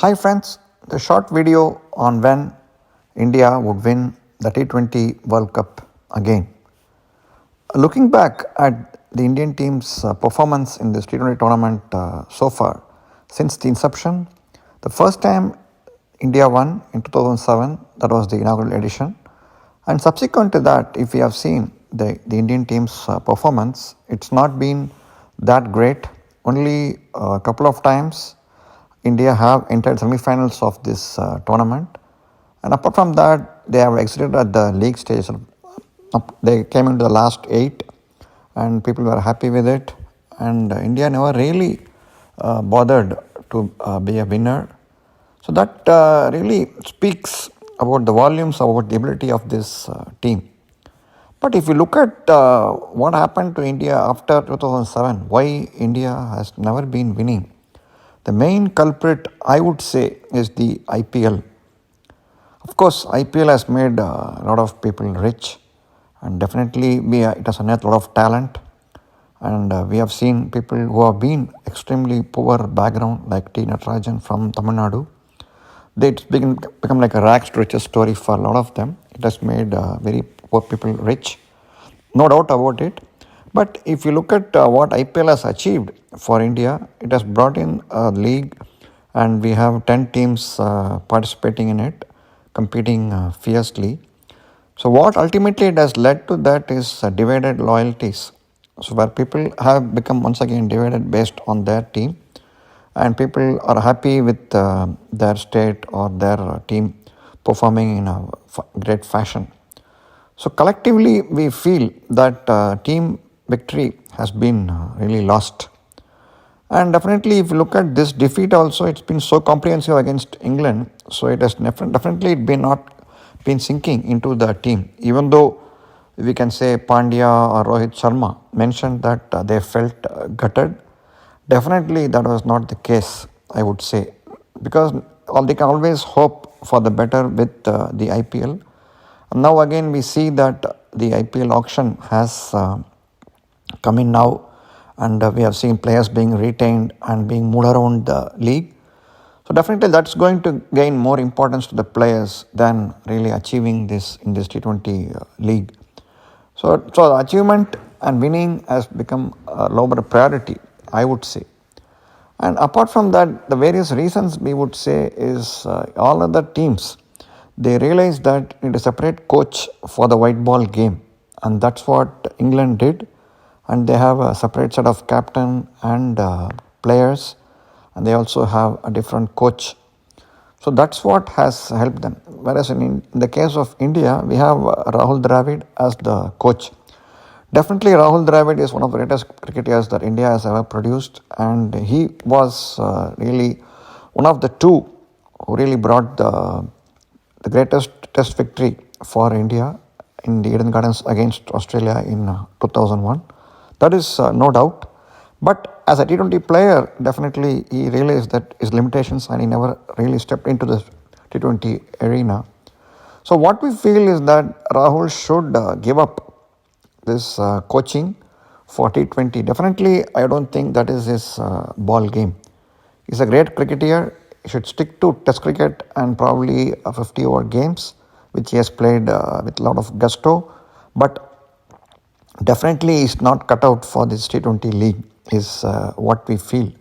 Hi friends, the short video on when India would win the T20 World Cup again. Looking back at the Indian team's performance in this T20 tournament so far, since the inception, the first time India won in 2007, that was the inaugural edition, and subsequent to that, if we have seen the Indian team's performance, it's not been that great. Only a couple of times India have entered semi-finals of this tournament, and apart from that, they have exited at the league stage. They came into the last 8, and people were happy with it. And India never really bothered to be a winner. So that really speaks about the volumes about the ability of this team. But if you look at what happened to India after 2007, why India has never been winning, the main culprit, I would say, is the IPL. Of course, IPL has made a lot of people rich, and definitely it has unearthed a lot of talent. And we have seen people who have been extremely poor background, like T. Natarajan from Tamil Nadu. It's become like a rags to riches story for a lot of them. It has made very poor people rich, no doubt about it. But if you look at what IPL has achieved for India, it has brought in a league, and we have 10 teams participating in it, competing fiercely. So what ultimately it has led to that is divided loyalties. So where people have become once again divided based on their team, and people are happy with their state or their team performing in a great fashion. So collectively, we feel that team victory has been really lost. And definitely, if you look at this defeat also, it's been so comprehensive against England. So it has definitely been not been sinking into the team. Even though we can say Pandya or Rohit Sharma mentioned that they felt gutted, definitely that was not the case, I would say, because they can always hope for the better with the IPL. And now again we see that the IPL auction has come in now, and we have seen players being retained and being moved around the league. So definitely that's going to gain more importance to the players than really achieving this in this T20 league. So achievement and winning has become a lower priority, I would say. And apart from that, the various reasons we would say is all other teams, they realize that need a separate coach for the white ball game. And that's what England did. And they have a separate set of captain and players. And they also have a different coach. So that's what has helped them. Whereas in the case of India, we have Rahul Dravid as the coach. Definitely Rahul Dravid is one of the greatest cricketers that India has ever produced, and he was really one of the two who really brought the greatest test victory for India in the Eden Gardens against Australia in 2001. That is no doubt. But as a T20 player, definitely he realized that his limitations, and he never really stepped into the T20 arena. So what we feel is that Rahul should give up this coaching for T20. Definitely, I don't think that is his ball game. He's a great cricketer. He should stick to Test cricket and probably 50 over games, which he has played with a lot of gusto. But definitely, he's not cut out for this T20 league, is what we feel.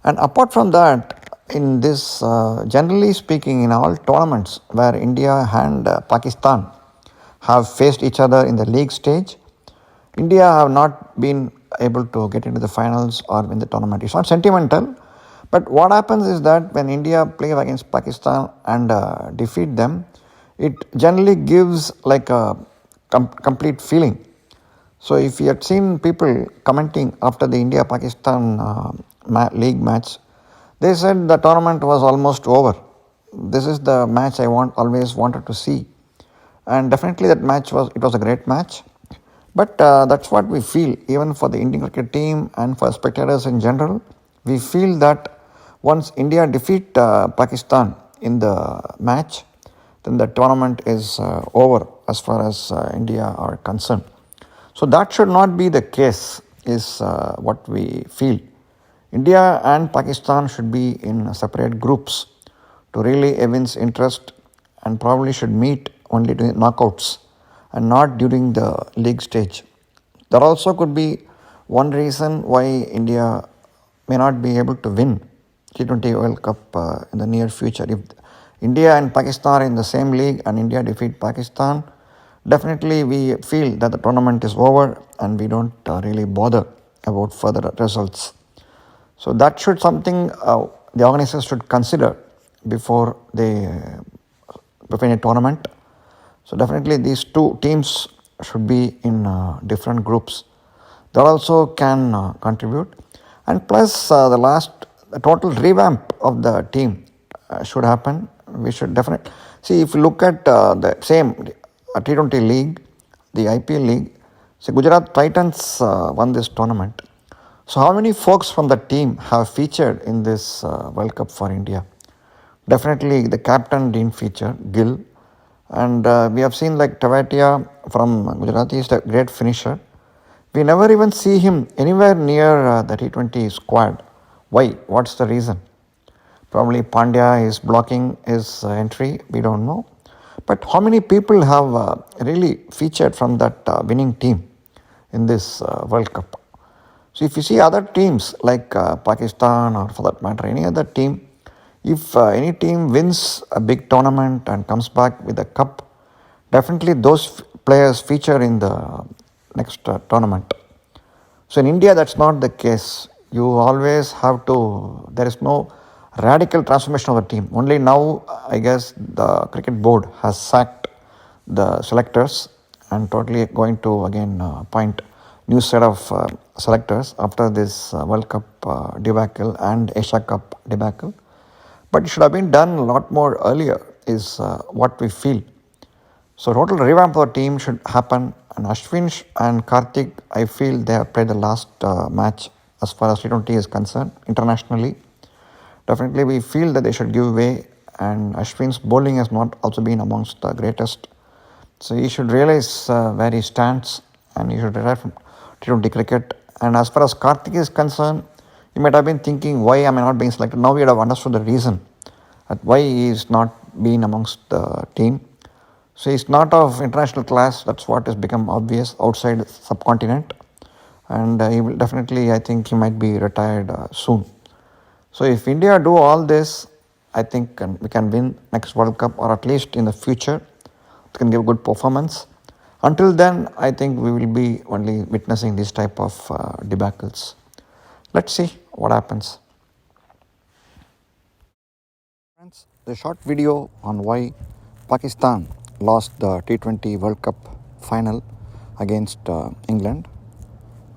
And apart from that, in this, generally speaking, in all tournaments where India and Pakistan have faced each other in the league stage, India have not been able to get into the finals or win the tournament. It's not sentimental, but what happens is that when India plays against Pakistan and defeat them, it generally gives like a complete feeling. So if you had seen people commenting after the India-Pakistan league match, they said the tournament was almost over. This is the match I always wanted to see. And definitely that match was a great match. But that's what we feel, even for the Indian cricket team and for spectators in general. We feel that once India defeat Pakistan in the match, then the tournament is over as far as India are concerned. So that should not be the case, is what we feel. India and Pakistan should be in separate groups to really evince interest and probably should meet only during knockouts and not during the league stage. There also could be one reason why India may not be able to win T20 World Cup in the near future. If India and Pakistan are in the same league and India defeat Pakistan, definitely we feel that the tournament is over and we don't really bother about further results. So that should something the organizers should consider before they before a tournament. So definitely these two teams should be in different groups. That also can contribute. And plus the total revamp of the team should happen. We should definitely see if you look at the same T20 league, the IPL league. So Gujarat Titans won this tournament. So how many folks from the team have featured in this World Cup for India? Definitely the captain didn't feature, Gill. And we have seen like Tavatia from Gujarat is a great finisher. We never even see him anywhere near the T20 squad. Why? What's the reason? Probably Pandya is blocking his entry. We don't know. But how many people have really featured from that winning team in this World Cup? So if you see other teams like Pakistan or for that matter any other team, if any team wins a big tournament and comes back with a cup, definitely those players feature in the next tournament. So in India that's not the case. You always have to, there is no radical transformation of the team. Only now I guess the cricket board has sacked the selectors and totally going to again appoint new set of selectors after this World Cup debacle and Asia Cup debacle. But it should have been done a lot more earlier is what we feel. So total revamp of the team should happen. And Ashwin and Karthik, I feel they have played the last match as far as T20 is concerned internationally. Definitely we feel that they should give way, and Ashwin's bowling has not also been amongst the greatest. So he should realize where he stands and he should retire from T20 cricket. And as far as Karthik is concerned, he might have been thinking, why am I not being selected? Now we would have understood the reason at why he is not being amongst the team. So he's not of international class. That's what has become obvious outside the subcontinent. And he will definitely, I think he might be retired soon. So if India do all this, I think we can win next World Cup, or at least in the future, we can give good performance. Until then, I think we will be only witnessing this type of debacles. Let's see what happens. Friends, the short video on why Pakistan lost the T20 World Cup final against England.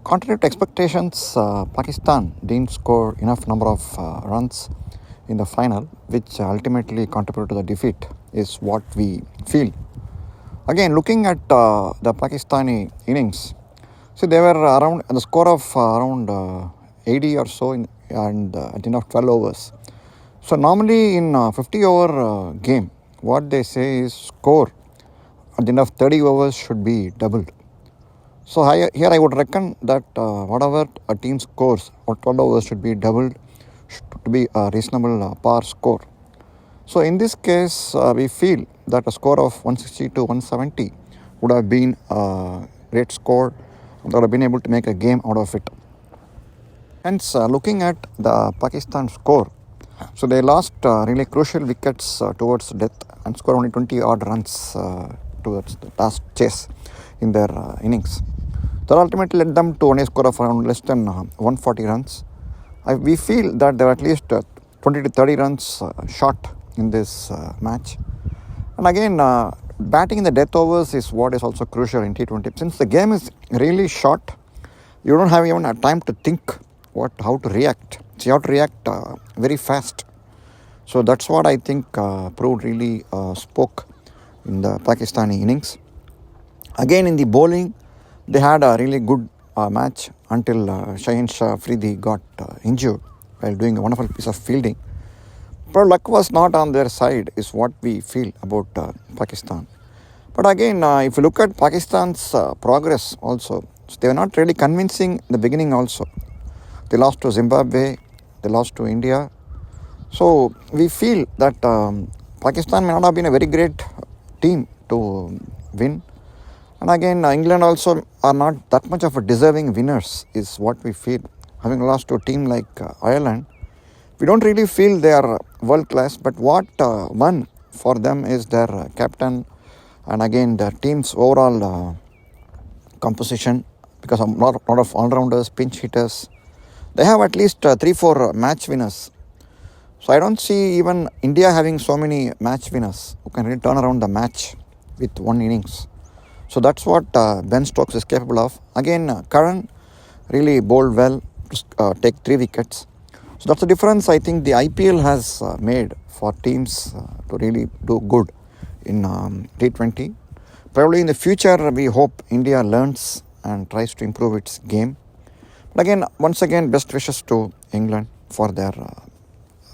Contrary to expectations, Pakistan didn't score enough number of runs in the final, which ultimately contributed to the defeat, is what we feel. Again, looking at the Pakistani innings, see they were around the score of around 80 or so and at the end of 12 overs. So normally in 50 over game, what they say is score at the end of 30 overs should be doubled. So here I would reckon that whatever a team scores or 12 overs should be doubled to be a reasonable par score. So in this case, we feel that a score of 160 to 170 would have been a great score. They would have been able to make a game out of it. Hence, looking at the Pakistan score, so they lost really crucial wickets towards death and scored only 20 odd runs towards the last chase in their innings. That ultimately led them to only a score of around less than 140 runs. We feel that they were at least 20 to 30 runs short in this match. And again, batting in the death overs is what is also crucial in T20. Since the game is really short, you don't have even a time to think how to react. So you have to react very fast. So that's what I think proved really spoke in the Pakistani innings. Again in the bowling, they had a really good match until Shaheen Shah Afridi got injured while doing a wonderful piece of fielding. But luck was not on their side is what we feel about Pakistan. But again, if you look at Pakistan's progress also, so they were not really convincing in the beginning also. They lost to Zimbabwe they lost to India. So we feel that Pakistan may not have been a very great team to win. And again, England also are not that much of a deserving winners, is what we feel. Having lost to a team like Ireland, we don't really feel they are world class. But what won for them is their captain, and again the team's overall composition, because a lot of all-rounders, pinch hitters. They have at least 3-4 match winners. So I don't see even India having so many match winners who can really turn around the match with one innings. So that's what Ben Stokes is capable of. Again, Karan really bowled well to take 3 wickets. So that's the difference I think the IPL has made for teams to really do good in T20. Probably in the future, we hope India learns and tries to improve its game. But again, once again, best wishes to England for their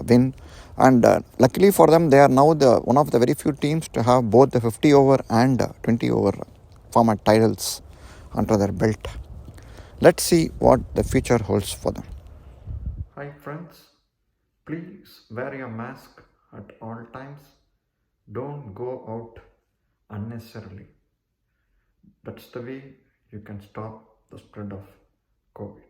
win. And luckily for them, they are now one of the very few teams to have both the 50 over and 20 over format titles under their belt. Let's see what the future holds for them. Hi friends, please wear your mask at all times. Don't go out unnecessarily. That's the way you can stop the spread of COVID.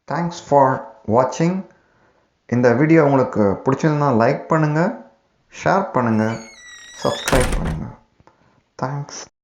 Thanks for watching. இந்த video உங்களுக்கு பிடிச்சிருந்தா like பண்ணுங்கள், share பண்ணுங்கள், subscribe பண்ணுங்கள். Thanks.